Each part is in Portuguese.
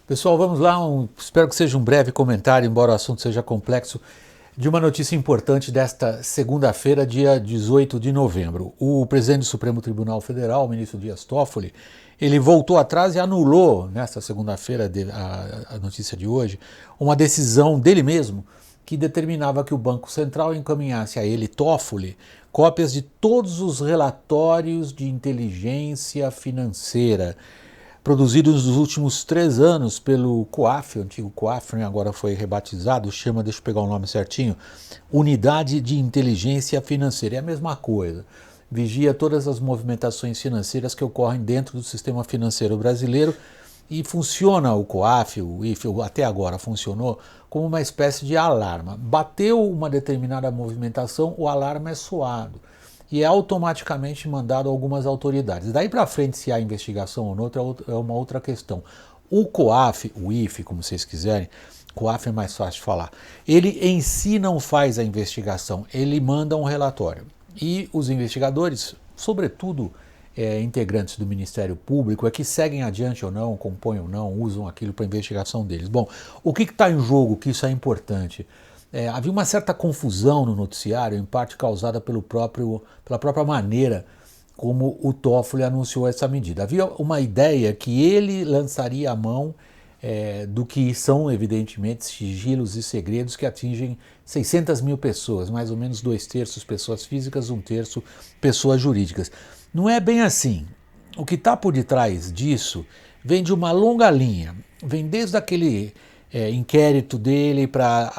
Pessoal, vamos lá. Espero que seja um breve comentário, embora o assunto seja complexo, de uma notícia importante desta segunda-feira, dia 18 de novembro. O presidente do Supremo Tribunal Federal, o ministro Dias Toffoli, ele voltou atrás e anulou, nesta segunda-feira, a notícia de hoje, uma decisão dele mesmo que determinava que o Banco Central encaminhasse a ele, Toffoli, cópias de todos os relatórios de inteligência financeira produzidos nos últimos 3 anos pelo COAF, o antigo COAF, agora foi rebatizado, chama, deixa eu pegar o nome certinho, Unidade de Inteligência Financeira. É a mesma coisa. Vigia todas as movimentações financeiras que ocorrem dentro do sistema financeiro brasileiro e funciona o COAF, o IFE, até agora funcionou, como uma espécie de alarma. Bateu uma determinada movimentação, o alarme é soado e é automaticamente mandado a algumas autoridades. Daí para frente, se há investigação ou não, é uma outra questão. O COAF, o IFE, como vocês quiserem, COAF é mais fácil de falar, ele em si não faz a investigação, ele manda um relatório. E os investigadores, sobretudo integrantes do Ministério Público, é que seguem adiante ou não, compõem ou não, usam aquilo para a investigação deles. Bom, o que está em jogo, que isso é importante? Havia uma certa confusão no noticiário, em parte causada pela própria maneira como o Toffoli anunciou essa medida. Havia uma ideia que ele lançaria a mão do que são, evidentemente, sigilos e segredos que atingem 600 mil pessoas, mais ou menos 2/3 pessoas físicas, 1/3 pessoas jurídicas. Não é bem assim. O que está por detrás disso vem de uma longa linha, vem desde aquele inquérito dele para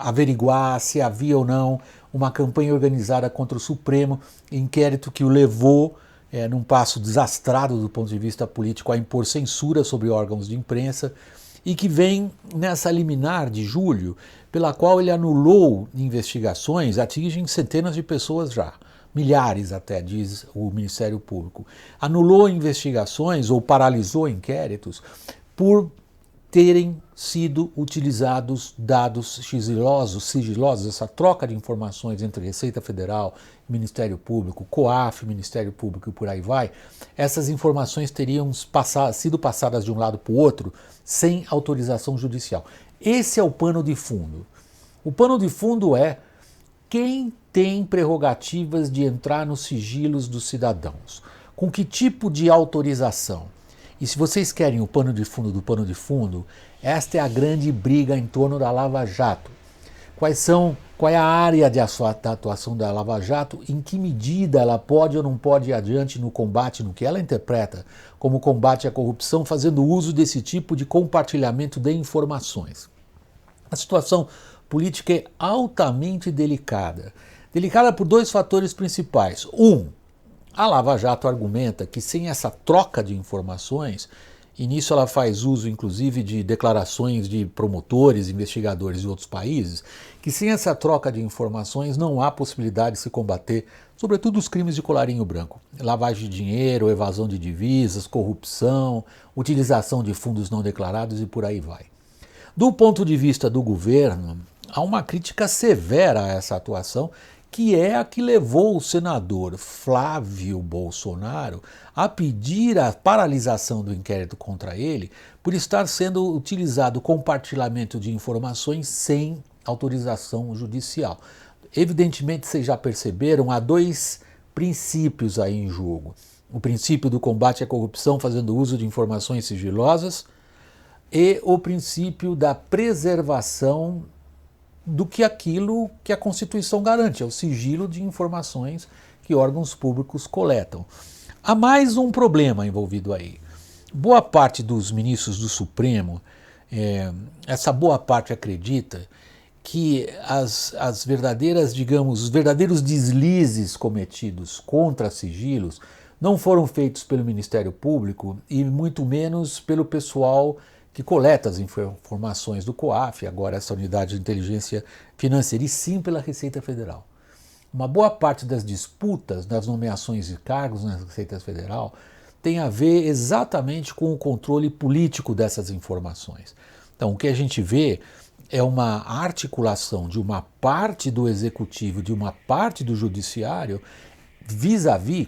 averiguar se havia ou não uma campanha organizada contra o Supremo, inquérito que o levou, num passo desastrado do ponto de vista político, a impor censura sobre órgãos de imprensa, e que vem nessa liminar de julho, pela qual ele anulou investigações, atingem centenas de pessoas já, milhares até, diz o Ministério Público. Anulou investigações ou paralisou inquéritos por terem sido utilizados dados sigilosos, essa troca de informações entre Receita Federal, Ministério Público, COAF, Ministério Público e por aí vai. Essas informações teriam sido passadas de um lado para o outro sem autorização judicial. Esse é o pano de fundo. O pano de fundo é quem tem prerrogativas de entrar nos sigilos dos cidadãos, com que tipo de autorização. E se vocês querem o pano de fundo do pano de fundo, esta é a grande briga em torno da Lava Jato. Qual é a área da atuação da Lava Jato, em que medida ela pode ou não pode ir adiante no combate, no que ela interpreta como combate à corrupção, fazendo uso desse tipo de compartilhamento de informações. A situação política é altamente delicada. Delicada por 2 fatores principais. A Lava Jato argumenta que sem essa troca de informações, e nisso ela faz uso inclusive de declarações de promotores, investigadores de outros países, que sem essa troca de informações não há possibilidade de se combater, sobretudo os crimes de colarinho branco, lavagem de dinheiro, evasão de divisas, corrupção, utilização de fundos não declarados e por aí vai. Do ponto de vista do governo, há uma crítica severa a essa atuação, que é a que levou o senador Flávio Bolsonaro a pedir a paralisação do inquérito contra ele por estar sendo utilizado compartilhamento de informações sem autorização judicial. Evidentemente, vocês já perceberam, há 2 princípios aí em jogo. O princípio do combate à corrupção fazendo uso de informações sigilosas e o princípio da preservação do que aquilo que a Constituição garante, é o sigilo de informações que órgãos públicos coletam. Há mais um problema envolvido aí. Boa parte dos ministros do Supremo, essa boa parte acredita que as verdadeiras, digamos, os verdadeiros deslizes cometidos contra sigilos não foram feitos pelo Ministério Público e muito menos pelo pessoal que coleta as informações do COAF, agora essa unidade de inteligência financeira, e sim pela Receita Federal. Uma boa parte das disputas das nomeações de cargos na Receita Federal tem a ver exatamente com o controle político dessas informações. Então, o que a gente vê é uma articulação de uma parte do executivo, de uma parte do judiciário, vis-à-vis,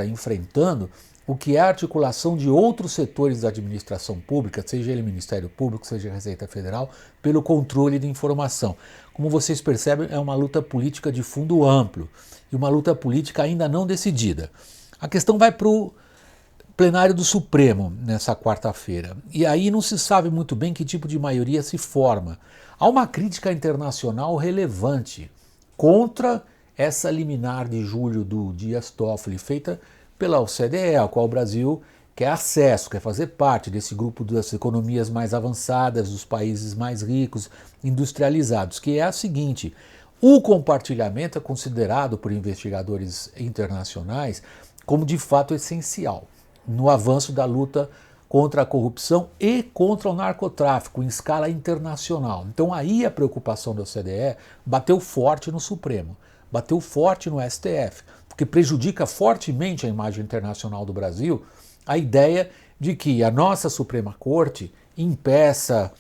enfrentando o que é a articulação de outros setores da administração pública, seja ele Ministério Público, seja a Receita Federal, pelo controle de informação. Como vocês percebem, é uma luta política de fundo amplo e uma luta política ainda não decidida. A questão vai para o plenário do Supremo nessa quarta-feira. E aí não se sabe muito bem que tipo de maioria se forma. Há uma crítica internacional relevante contra essa liminar de julho do Dias Toffoli, feita pela OCDE, ao qual o Brasil quer acesso, quer fazer parte desse grupo das economias mais avançadas, dos países mais ricos, industrializados, que é a seguinte: o compartilhamento é considerado por investigadores internacionais como de fato essencial no avanço da luta contra a corrupção e contra o narcotráfico em escala internacional. Então aí a preocupação da OCDE bateu forte no Supremo, bateu forte no STF, porque prejudica fortemente a imagem internacional do Brasil a ideia de que a nossa Suprema Corte impeça,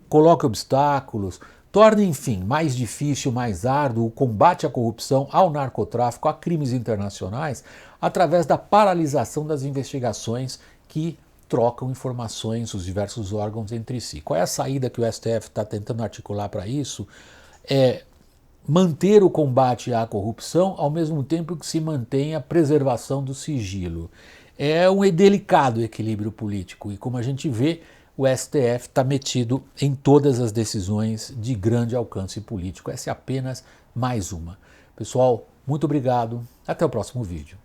coloque obstáculos, torne, enfim, mais difícil, mais árduo o combate à corrupção, ao narcotráfico, a crimes internacionais, através da paralisação das investigações que trocam informações, os diversos órgãos entre si. Qual é a saída que o STF está tentando articular para isso? É manter o combate à corrupção ao mesmo tempo que se mantém a preservação do sigilo. É um delicado equilíbrio político e, como a gente vê, o STF está metido em todas as decisões de grande alcance político. Essa é apenas mais uma. Pessoal, muito obrigado. Até o próximo vídeo.